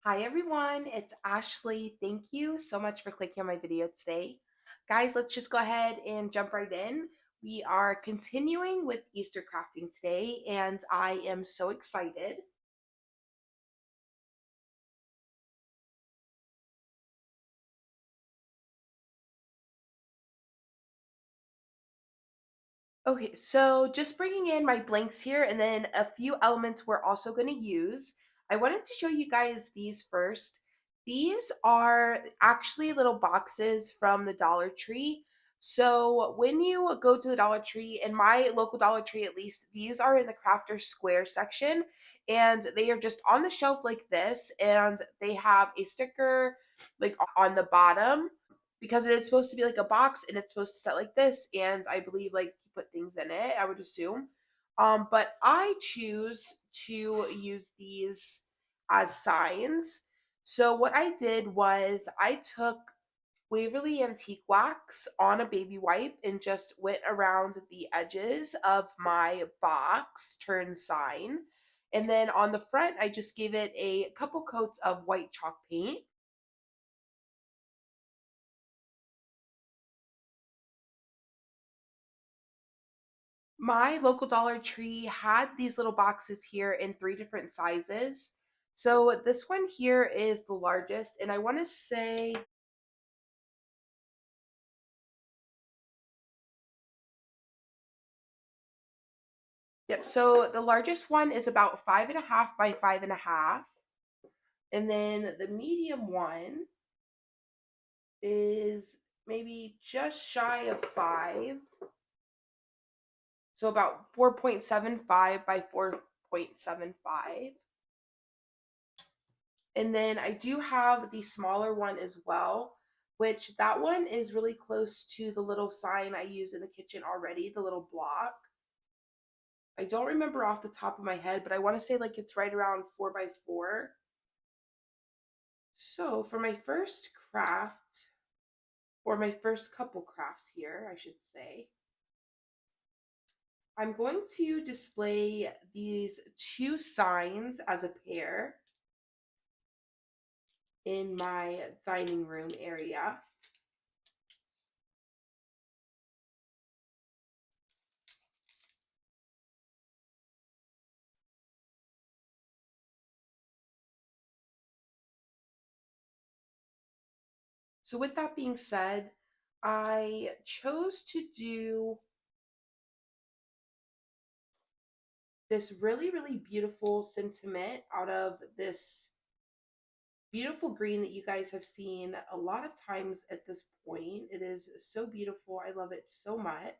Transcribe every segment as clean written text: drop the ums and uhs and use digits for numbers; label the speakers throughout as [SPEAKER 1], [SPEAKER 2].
[SPEAKER 1] Hi everyone, it's Ashley. Thank you so much for clicking on my video today. Guys, let's just go ahead and jump right in. We are continuing with Easter crafting today, and I am so excited. Okay, so just bringing in my blanks here, and then a few elements we're also going to use. I wanted to show you guys these first. These are actually little boxes from the Dollar Tree. So when you go to the Dollar Tree, in my local Dollar Tree at least, these are in the Crafter Square section, and they are just on the shelf like this, and they have a sticker like on the bottom because it's supposed to be like a box and it's supposed to set like this, and I believe like you put things in it, I would assume. But I choose to use these as signs. So what I did was I took Waverly Antique Wax on a baby wipe and just went around the edges of my box turn sign. And then on the front, I just gave it a couple coats of white chalk paint. My local Dollar Tree had these little boxes here in 3 different sizes. So this one here is the largest, and I want to say, yep, so the largest one is about 5.5 by 5.5. And then the medium one is maybe just shy of 5. So about 4.75 by 4.75. And then I do have the smaller one as well, which that one is really close to the little sign I use in the kitchen already, the little block. I don't remember off the top of my head, but I want to say like it's right around 4 by 4. So for my first craft, or my first couple crafts here, I should say, I'm going to display these two signs as a pair in my dining room area. So with that being said, I chose to do this really, really beautiful sentiment out of this beautiful green that you guys have seen a lot of times at this point. It is so beautiful. I love it so much.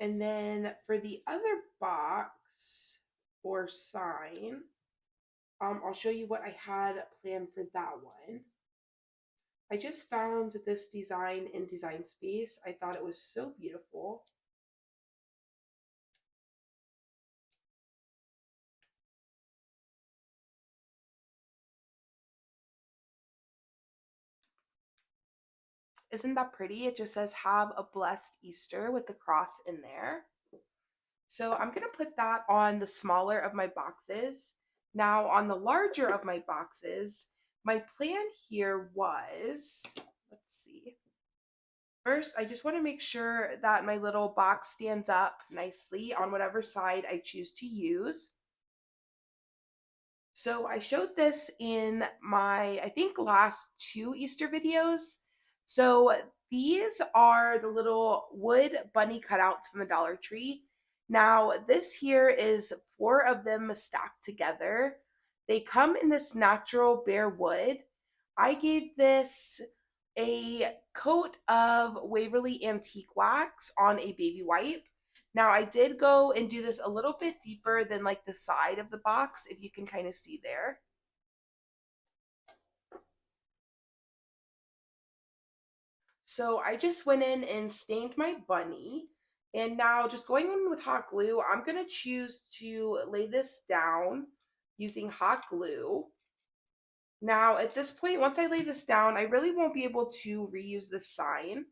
[SPEAKER 1] And then for the other box or sign, I'll show you what I had planned for that one. I just found this design in Design Space. I thought it was so beautiful. Isn't that pretty? It just says have a blessed Easter with the cross in there. So I'm going to put that on the smaller of my boxes. Now on the larger of my boxes, my plan here was, let's see. First, I just want to make sure that my little box stands up nicely on whatever side I choose to use. So I showed this in my, I think, last two Easter videos. So these are the little wood bunny cutouts from the Dollar Tree. Now, this here is 4 of them stacked together. They come in this natural bare wood. I gave this a coat of Waverly Antique Wax on a baby wipe. Now I did go and do this a little bit deeper than like the side of the box, if you can kind of see there. So I just went in and stained my bunny. And now just going in with hot glue, I'm going to choose to lay this down using hot glue. Now at this point, once I lay this down, I really won't be able to reuse the sign.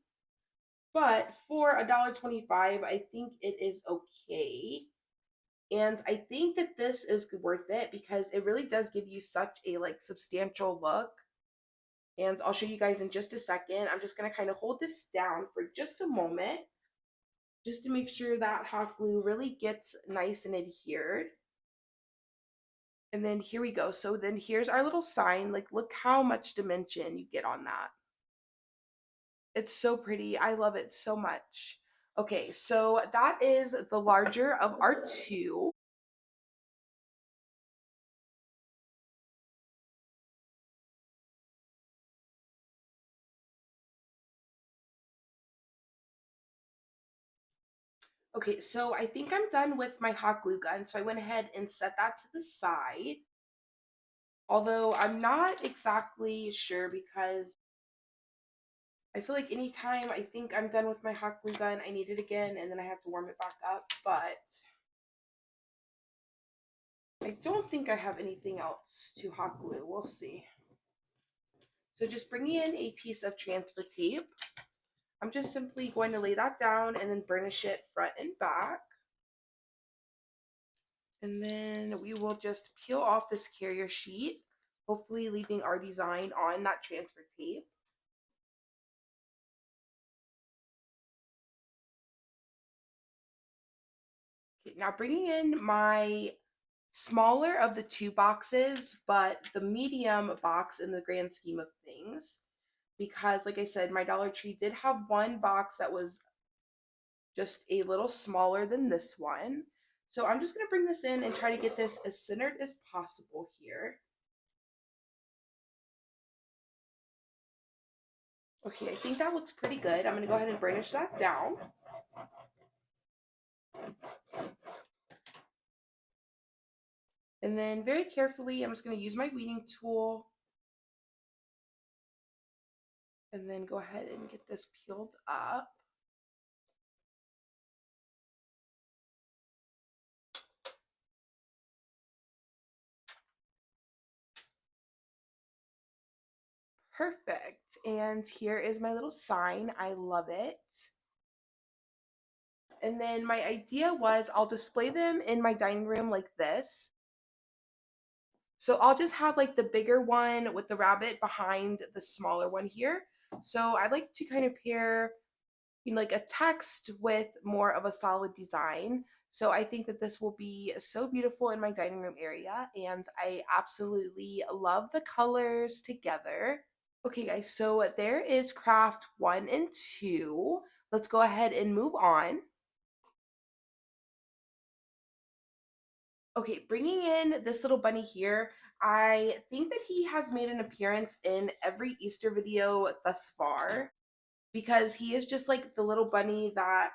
[SPEAKER 1] but for $1.25, I think it is okay. And I think that this is worth it because it really does give you such a like substantial look. And I'll show you guys in just a second. I'm just going to kind of hold this down for just a moment just to make sure that hot glue really gets nice and adhered. And then here we go. So then here's our little sign. Like, look how much dimension you get on that. It's so pretty. I love it so much. Okay, so that is the larger of our two. Okay, so I think I'm done with my hot glue gun. So I went ahead and set that to the side. Although I'm not exactly sure because I feel like anytime I think I'm done with my hot glue gun, I need it again and then I have to warm it back up. But I don't think I have anything else to hot glue. We'll see. So just bringing in a piece of transfer tape. I'm just simply going to lay that down and then burnish it front and back. And then we will just peel off this carrier sheet, hopefully leaving our design on that transfer tape. Okay, now bringing in my smaller of the two boxes, but the medium box in the grand scheme of things. Because, like I said, my Dollar Tree did have one box that was just a little smaller than this one. So I'm just going to bring this in and try to get this as centered as possible here. Okay, I think that looks pretty good. I'm going to go ahead and burnish that down. And then very carefully, I'm just going to use my weeding tool and then go ahead and get this peeled up. Perfect. And here is my little sign. I love it. And then my idea was I'll display them in my dining room like this. So I'll just have like the bigger one with the rabbit behind the smaller one here. So I like to kind of pair, you know, like a text with more of a solid design. So I think that this will be so beautiful in my dining room area, and I absolutely love the colors together. Okay, guys, so there is craft 1 and 2. Let's go ahead and move on. Okay, bringing in this little bunny here, I think that he has made an appearance in every Easter video thus far because he is just like the little bunny that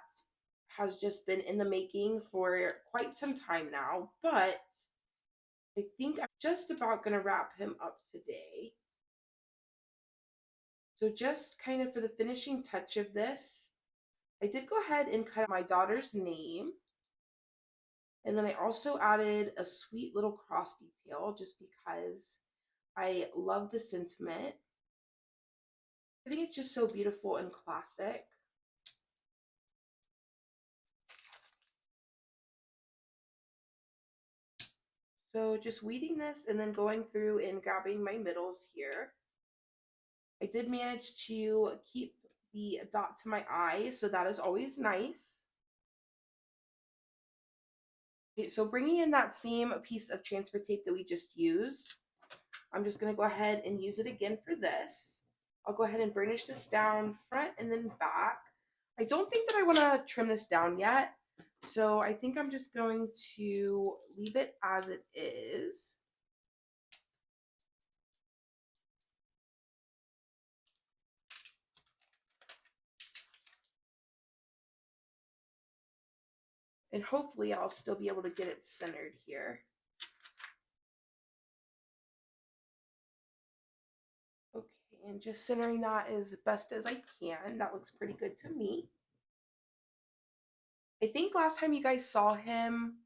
[SPEAKER 1] has just been in the making for quite some time now. But I think I'm just about going to wrap him up today. So, just kind of for the finishing touch of this, I did go ahead and cut my daughter's name. And then I also added a sweet little cross detail just because I love the sentiment. I think it's just so beautiful and classic. So just weeding this and then going through and grabbing my middles here. I did manage to keep the dot to my eye, so that is always nice. Okay, so bringing in that same piece of transfer tape that we just used, I'm just going to go ahead and use it again for this. I'll go ahead and burnish this down front and then back. I don't think that I want to trim this down yet, so I think I'm just going to leave it as it is. And hopefully I'll still be able to get it centered here. Okay, and just centering that as best as I can. That looks pretty good to me. I think last time you guys saw him,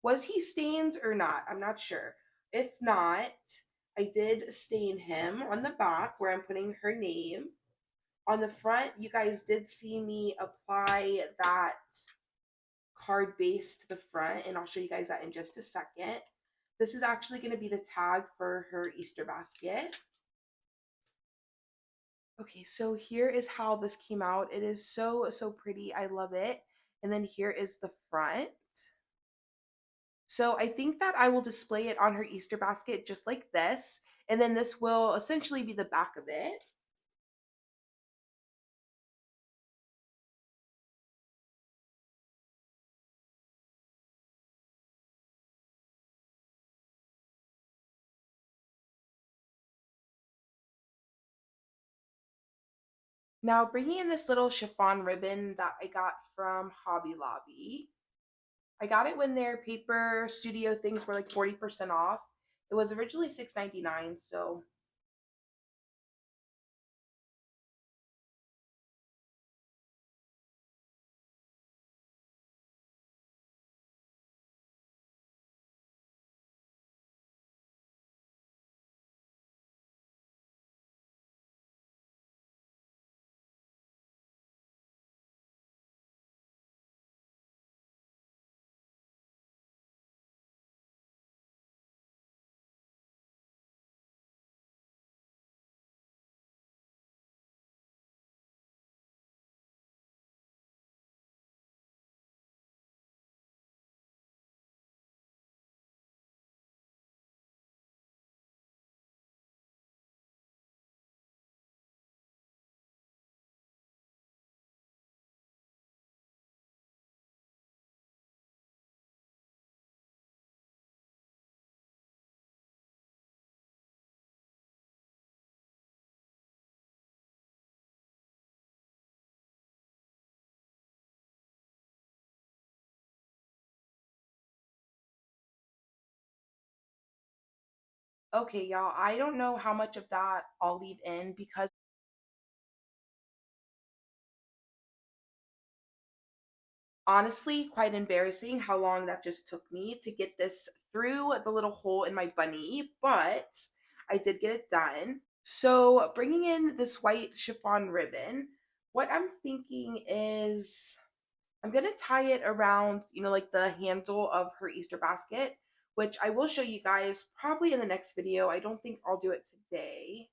[SPEAKER 1] was he stained or not? I'm not sure. If not, I did stain him on the back where I'm putting her name. On the front, you guys did see me apply that card base to the front, and I'll show you guys that in just a second. This is actually going to be the tag for her Easter basket. Okay, so here is how this came out. It is so, so pretty. I love it. And then here is the front. So I think that I will display it on her Easter basket just like this. And then this will essentially be the back of it. Now bringing in this little chiffon ribbon that I got from Hobby Lobby. I got it when their paper studio things were like 40% off. It was originally $6.99, so okay, y'all. I don't know how much of that I'll leave in because honestly, quite embarrassing how long that just took me to get this through the little hole in my bunny, but I did get it done. So, bringing in this white chiffon ribbon, what I'm thinking is I'm going to tie it around, like the handle of her Easter basket, which I will show you guys probably in the next video. I don't think I'll do it today.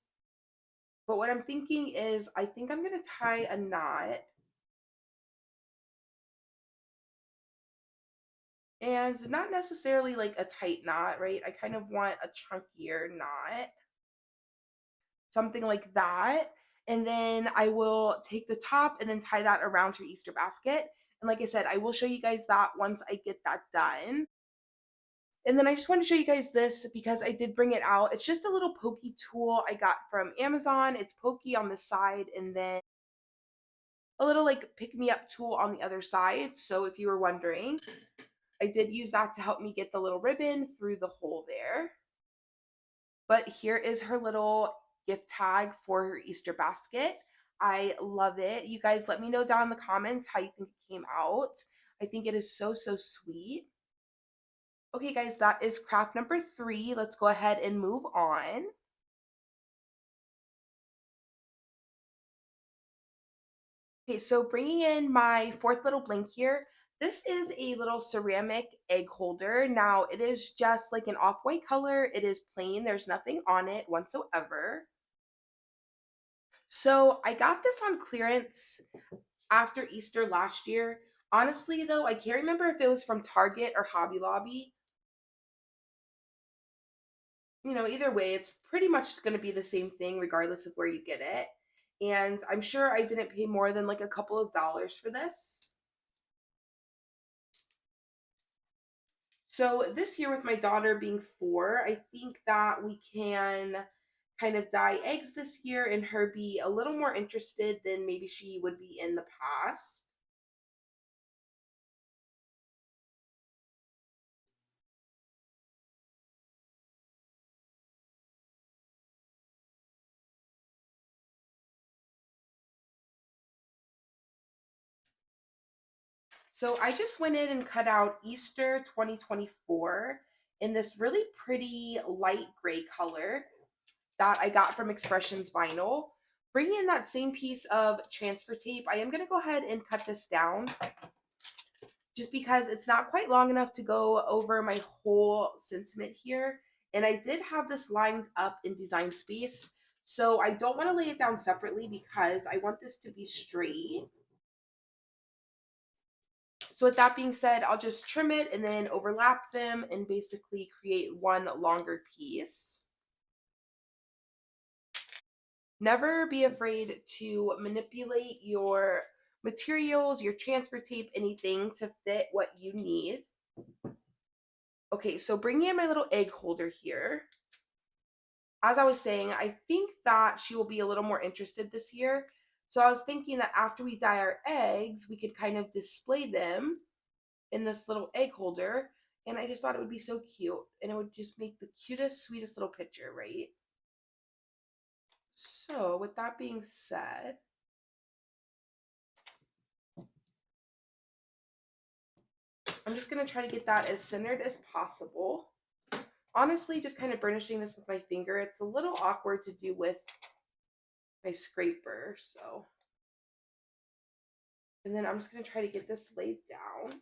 [SPEAKER 1] But what I'm thinking is I think I'm going to tie a knot. And not necessarily like a tight knot, right? I kind of want a chunkier knot, something like that. And then I will take the top and then tie that around her Easter basket. And like I said, I will show you guys that once I get that done. And then I just want to show you guys this because I did bring it out. It's just a little pokey tool I got from Amazon. It's pokey on the side and then a little like pick me up tool on the other side. So if you were wondering, I did use that to help me get the little ribbon through the hole there. But here is her little gift tag for her Easter basket. I love it. You guys let me know down in the comments how you think it came out. I think it is so, so sweet. Okay, guys, that is craft number 3. Let's go ahead and move on. Okay, so bringing in my fourth little blank here. This is a little ceramic egg holder. Now, it is just like an off-white color. It is plain. There's nothing on it whatsoever. So I got this on clearance after Easter last year. Honestly, though, I can't remember if it was from Target or Hobby Lobby. Either way, it's pretty much going to be the same thing regardless of where you get it. And I'm sure I didn't pay more than like a couple of dollars for this. So this year with my daughter being 4, I think that we can kind of dye eggs this year and her be a little more interested than maybe she would be in the past. So I just went in and cut out Easter 2024 in this really pretty light gray color that I got from Expressions Vinyl. Bringing in that same piece of transfer tape, I am going to go ahead and cut this down just because it's not quite long enough to go over my whole sentiment here. And I did have this lined up in Design Space, so I don't want to lay it down separately because I want this to be straight. So with that being said, I'll just trim it and then overlap them and basically create one longer piece. Never be afraid to manipulate your materials, your transfer tape, anything to fit what you need. Okay, so bringing in my little egg holder here. As I was saying, I think that she will be a little more interested this year. So I was thinking that after we dye our eggs, we could kind of display them in this little egg holder. And I just thought it would be so cute. And it would just make the cutest, sweetest little picture, right? So with that being said, I'm just going to try to get that as centered as possible. Honestly, just kind of burnishing this with my finger. It's a little awkward to do with my scraper, so. And then I'm just going to try to get this laid down.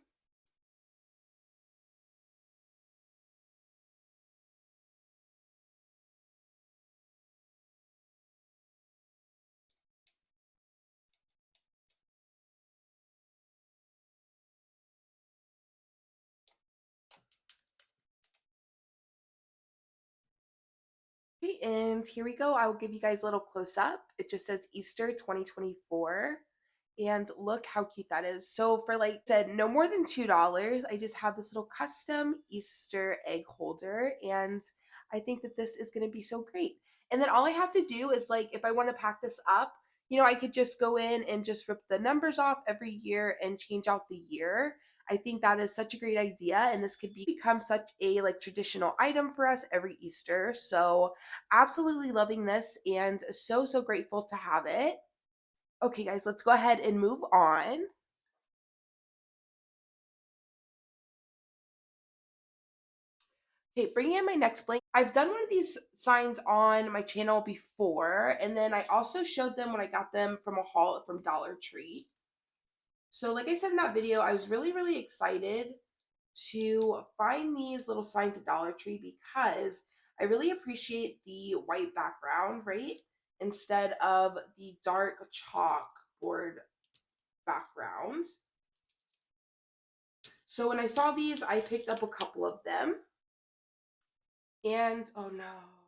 [SPEAKER 1] Okay, and here we go. I will give you guys a little close up. It just says Easter 2024. And look how cute that is. So for like I said, no more than $2, I just have this little custom Easter egg holder. And I think that this is going to be so great. And then all I have to do is like, if I want to pack this up, I could just go in and just rip the numbers off every year and change out the year. I think that is such a great idea. And this could become such a like traditional item for us every Easter. So absolutely loving this and so, so grateful to have it. Okay, guys, let's go ahead and move on. Okay, bringing in my next blank. I've done one of these signs on my channel before, and then I also showed them when I got them from a haul from Dollar Tree. So like I said in that video, I was really, really excited to find these little signs at Dollar Tree because I really appreciate the white background, right? Instead of the dark chalkboard background. So when I saw these, I picked up a couple of them. And oh no.